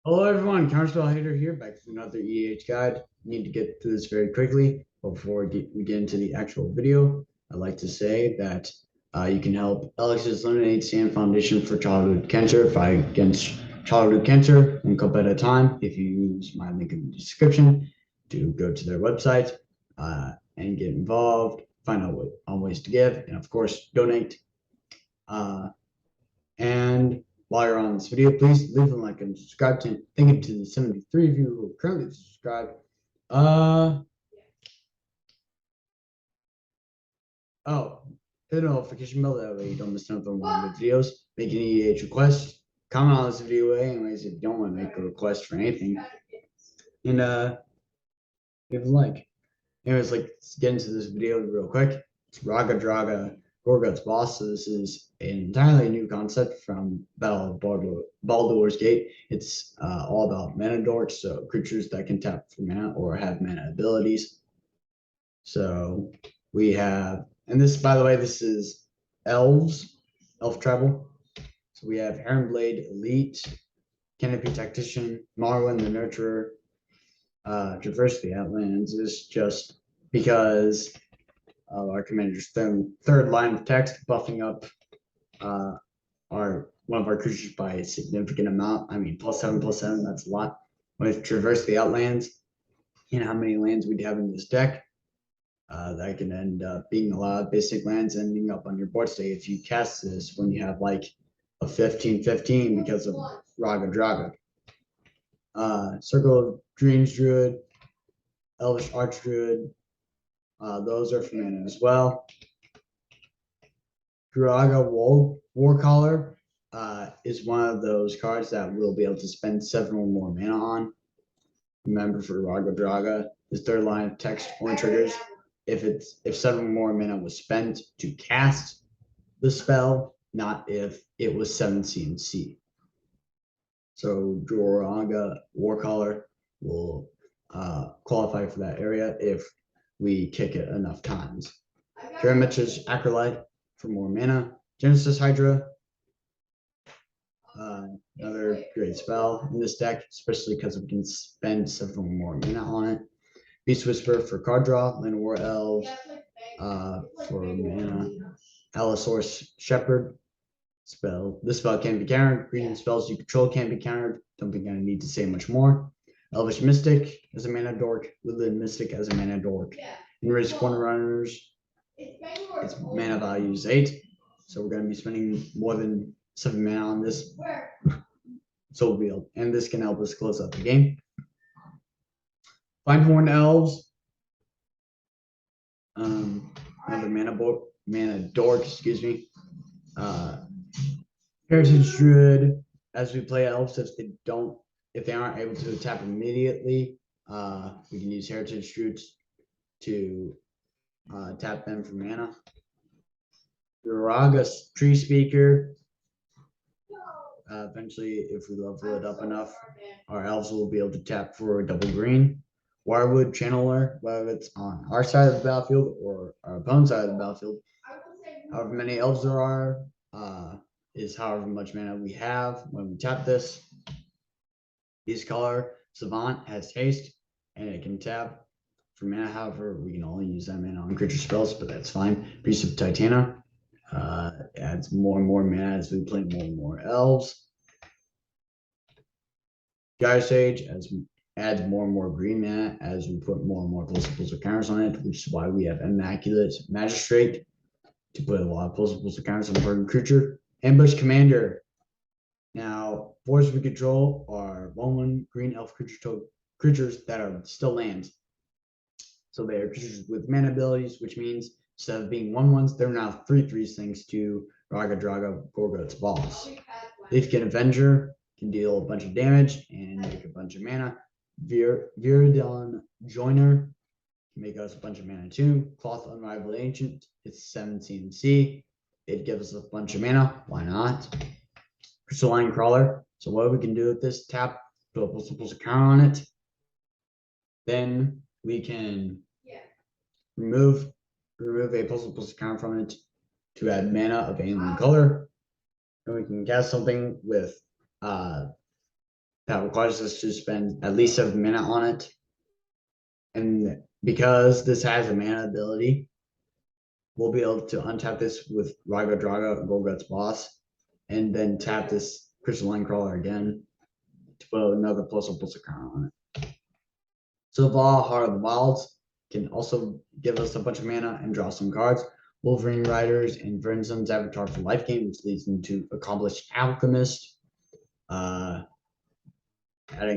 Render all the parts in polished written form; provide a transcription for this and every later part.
Hello everyone, Counterspell Hater here, back with another EDH guide. Need to get through this very quickly before we get into the actual video. I'd like to say that you can help Alex's Lemonade Stand Foundation for Childhood Cancer fight against childhood cancer one cup at a time if you use my link in the description to go to their website and get involved, find out what ways to give, and of course donate. Uh, and while you're on this video, please leave a like and subscribe to thank you to the 73 of you who are currently subscribed. Uh oh, hit the notification bell that way you don't miss nothing on the videos. Make an EDH request. Comment on this video anyways if you don't want to make a request for anything. And give a like. Anyways, let's get into this video real quick. It's Raggadraga Goreguts boss. So this is an entirely new concept from Battle of Baldur's Gate. It's all about mana dorks, so creatures that can tap for mana or have mana abilities. So we have, and this, by the way, this is elf travel. So we have Heronblade Elite, Canopy Tactician, Marwyn the Nurturer, Traverse the Outlands is just because our commander's third line of text, buffing up our one of our creatures by a significant amount. I mean, +7/+7, that's a lot. With Traverse the Outlands, you know how many lands we'd have in this deck. That can end up being a lot of basic lands ending up on your board state if you cast this when you have like a 15/15 because of Raggadraga. Circle of Dreams Druid, Elvish Archdruid, those are for mana as well. Draga Warcaller is one of those cards that we'll be able to spend several more mana on. Remember, for Raggadraga, his third line of text only triggers if 7 more mana was spent to cast the spell, not if it was 7 CMC. So Draga Warcaller will qualify for that area if we kick it enough times. Karamitch's Acolyte for more mana. Genesis Hydra, another great spell in this deck, especially because we can spend several more mana on it. Beast Whisper for card draw. Llanowar Elves for mana. Allosaurus Shepherd spell. This spell can be countered. Green spells you control can be countered. Don't think I need to say much more. Elvish Mystic as a mana dork. Woodland Mystic as a mana dork. Enraged Corner Runners. Its mana value is 8. So we're going to be spending more than 7 mana on this. So we'll, and this can help us close out the game. Finehorn Elves. Another mana dork, excuse me. Heritage Druid, as we play elves, if they aren't able to tap immediately, we can use Heritage Druids to tap them for mana. Raggadraga Tree Speaker. Eventually, if we level it up enough, our elves will be able to tap for a double green. Wirewood Channeler, whether it's on our side of the battlefield or our opponent's side of the battlefield. However many elves there are, is however much mana we have when we tap this. Beast Color Savant has haste and it can tap for mana. However, we can only use that mana on creature spells, but that's fine. Priest of Titania adds more and more mana as we play more and more elves. Gyre Sage adds more and more green mana as we put more and more pulse of counters on it, which is why we have Immaculate Magistrate to put a lot of pulse of counters on the target creature. Ambush Commander. Now, fours we control are 1/1 green elf creatures that are still lands. So they are creatures with mana abilities, which means instead of being 1/1s, they're now 3/3s thanks to Raggadraga Goreguts boss. Leafkin Avenger can deal a bunch of damage and make a bunch of mana. Viridon Joiner can make us a bunch of mana too. Cloth Unrivaled Ancient, it's 7 CMC. It gives us a bunch of mana. Why not? Crystalline Crawler. So what we can do with this, tap, put a pulse counter on it. Then we can remove a pulse counter from it to add mana of alien color. And we can cast something with that requires us to spend at least 7 mana on it. And because this has a mana ability, we'll be able to untap this with Raggadraga, Goreguts boss, and then tap this Crystalline Crawler again to put another plus counter on it. So Heart of the Wilds can also give us a bunch of mana and draw some cards. Wolverine Riders and Vernon's Avatar for life gain, which leads into Accomplished Alchemist, adding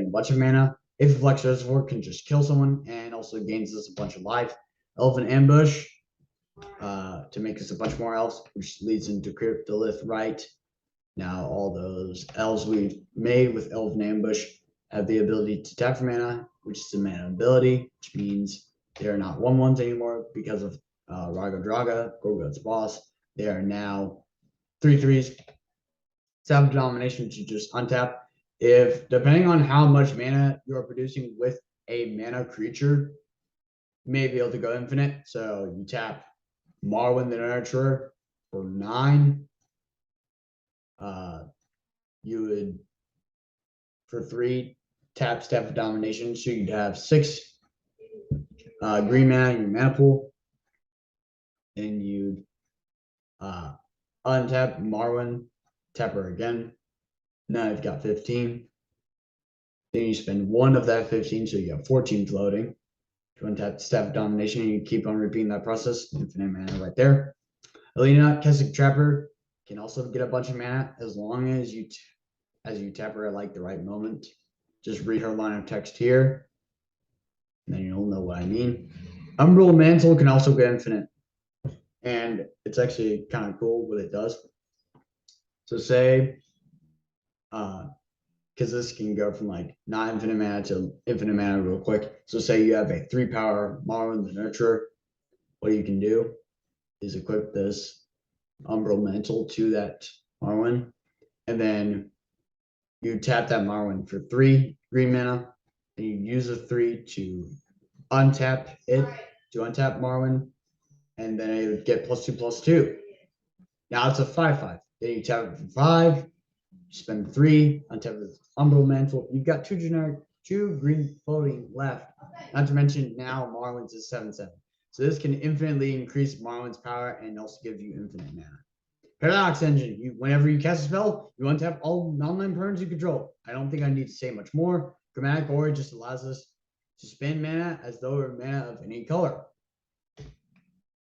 a bunch of mana. If Flex Reservoir can just kill someone and also gains us a bunch of life. Elven Ambush to make us a bunch more elves, which leads into Cryptolith Rite. Now all those elves we've made with Elven Ambush have the ability to tap for mana, which is a mana ability, which means they are not 1/1s anymore because of Raggadraga, Goreguts boss. They are now 3/3s. Savage Domination to just untap. If depending on how much mana you are producing with a mana creature, you may be able to go infinite. So you tap Marwyn the Nurturer for 9. You would for 3 tap Staff of Domination, so you'd have 6 green mana in your mana pool, and you'd untap Marwyn, tap her again. Now you've got 15. Then you spend 1 of that 15, so you got 14 floating. You untap Staff of Domination, and you keep on repeating that process. Infinite mana right there. Alina, Keswick Trapper can also get a bunch of mana as long as you tap her at like the right moment. Just read her line of text here, and then you'll know what I mean. Umbral Mantle can also get infinite, and it's actually kind of cool what it does. So say, because this can go from like not infinite mana to infinite mana real quick. So say you have a 3-power Marwyn the Nurturer. What you can do is equip this Umbral Mantle to that Marwyn, and then you tap that Marwyn for 3 green mana, and you use a 3 to untap it, to untap Marwyn, and then it would get +2/+2. Now it's a 5/5. Then you tap it for 5, you spend 3, untap the Umbral Mantle. You've got 2 green floating left. Not to mention now Marwyn's is 7/7. So this can infinitely increase Marwyn's power and also give you infinite mana. Paradox Engine. Whenever you cast a spell, you untap all non-land permanents you control. I don't think I need to say much more. Chromatic Aura just allows us to spend mana as though it were mana of any color.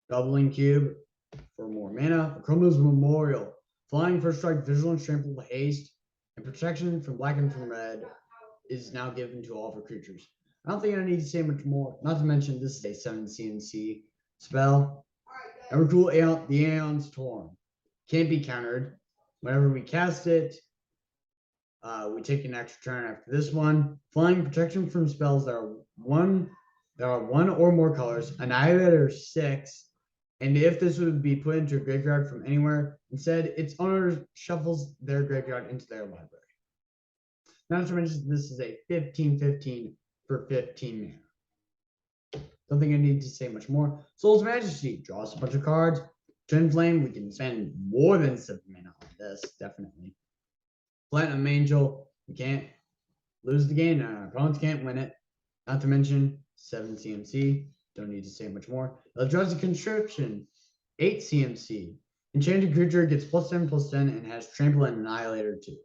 Doubling Cube for more mana. Chroma's Memorial. Flying First Strike, Vigilance, Trample, Haste, and protection from black and from red is now given to all of our creatures. I don't think I need to say much more. Not to mention, this is a 7 CNC spell. Evercool, the Aeon's Torn. Can't be countered. Whenever we cast it, we take an extra turn after this one. Flying protection from spells that are one or more colors. Annihilator 6. And if this would be put into a graveyard from anywhere, instead its owner shuffles their graveyard into their library. Not to mention, this is a 15/15 for 15 mana. Don't think I need to say much more. Soul's Majesty draws a bunch of cards. Twin Flame, we can spend more than 7 mana on this, definitely. Platinum Angel, we can't lose the game, and our opponents can't win it. Not to mention 7 CMC, don't need to say much more. Eldrazi Conscription, 8 CMC. Enchanted creature gets +10/+10 and has Trample and Annihilator 2.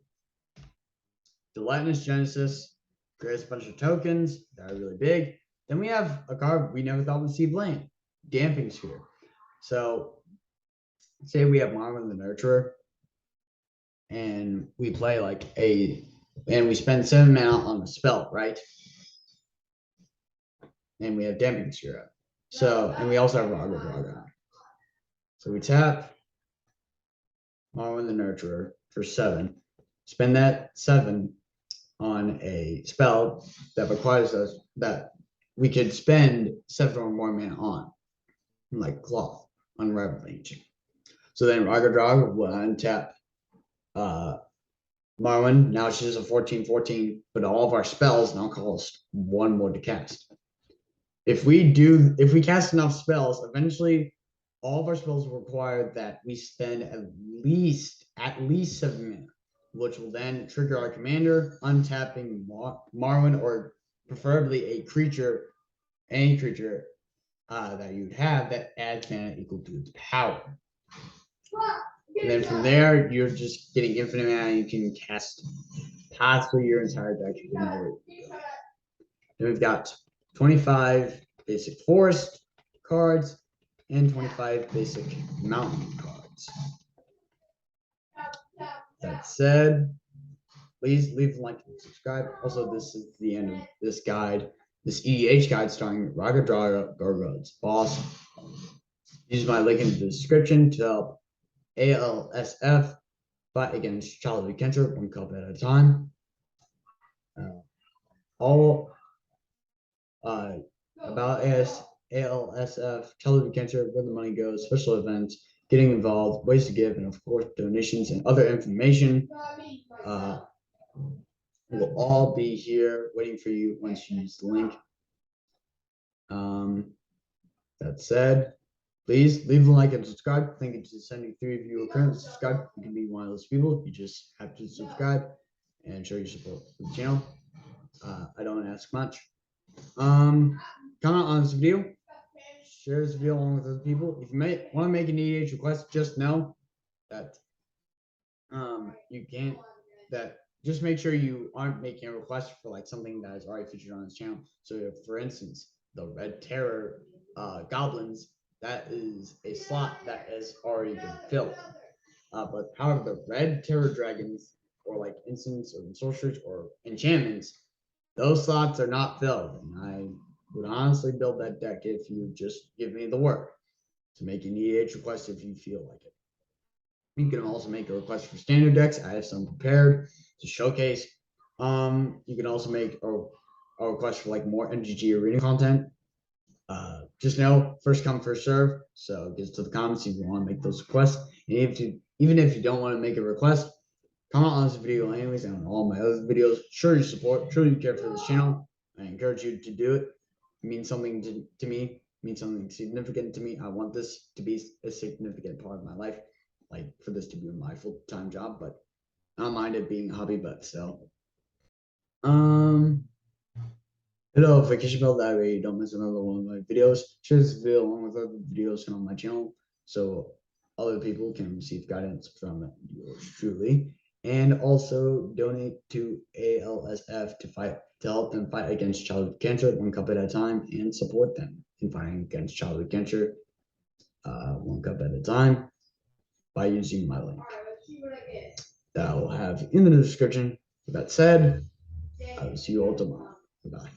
Gelatinous Genesis creates a bunch of tokens that are really big. Then we have a card we never thought we'd see playing, Damping Sphere. So say we have Marwyn the Nurturer, and we play and we spend 7 mana on a spell, right? And we have Damping Sphere. So, and we also have Raggadraga. So we tap Marwyn the Nurturer for 7. Spend that 7 on a spell that requires us that we could spend 7 or more mana on, like Cloth, Unraveled Ancient. So then Raggadraga will untap Marwyn. Now she's a 14/14, but all of our spells now cost 1 more to cast. If we cast enough spells, eventually all of our spells will require that we spend at least 7 mana. which will then trigger our commander, untapping Marwyn or preferably a creature, any creature that you'd have that adds mana equal to its power. And then from there, you're just getting infinite mana. You can cast possibly your entire deck. You know where you go. Then we've got 25 basic forest cards and 25 basic mountain cards. That said, please leave a like and subscribe. Also, this is the end of this guide, this EDH guide starring Raggadraga, Goreguts, boss. Use my link in the description to help ALSF fight against childhood cancer one cup at a time. All about ALSF, childhood cancer, where the money goes, special events, getting involved, ways to give, and of course donations and other information will all be here waiting for you once you use the link. That said, please leave a like and subscribe. Thank you to the 73 of you who are currently subscribed. You can be one of those people. You just have to subscribe and show your support for the channel. I don't ask much. Comment on this video. Share this video along with other people. If you want to make an EDH request, just know that you can't. Just make sure you aren't making a request for like something that is already featured on this channel. So, for instance, the Red Terror goblins, that is a slot that has already been filled. But however, the Red Terror dragons, or like instants or sorceries or enchantments, those slots are not filled. And I would honestly build that deck if you just give me the work to make an EDH request if you feel like it. You can also make a request for standard decks. I have some prepared to showcase. You can also make a request for like more MGG arena content. Just know, first come, first serve. So get to the comments if you want to make those requests. And even if you don't want to make a request, comment on this video anyways and on all my other videos. Show your support, show you care for this channel. I encourage you to do it. It means something to me, it means something significant to me. I want this to be a significant part of my life, like for this to be my full-time job, but I don't mind it being a hobby, but still. Hit the notification bell, that way you don't miss another one of my videos. Share this video along with other videos on my channel so other people can receive guidance from yours truly. And also donate to ALSF to help them fight against childhood cancer one cup at a time, and support them in fighting against childhood cancer one cup at a time by using my link that I will have in the description. With that said, I will see you all tomorrow. Goodbye.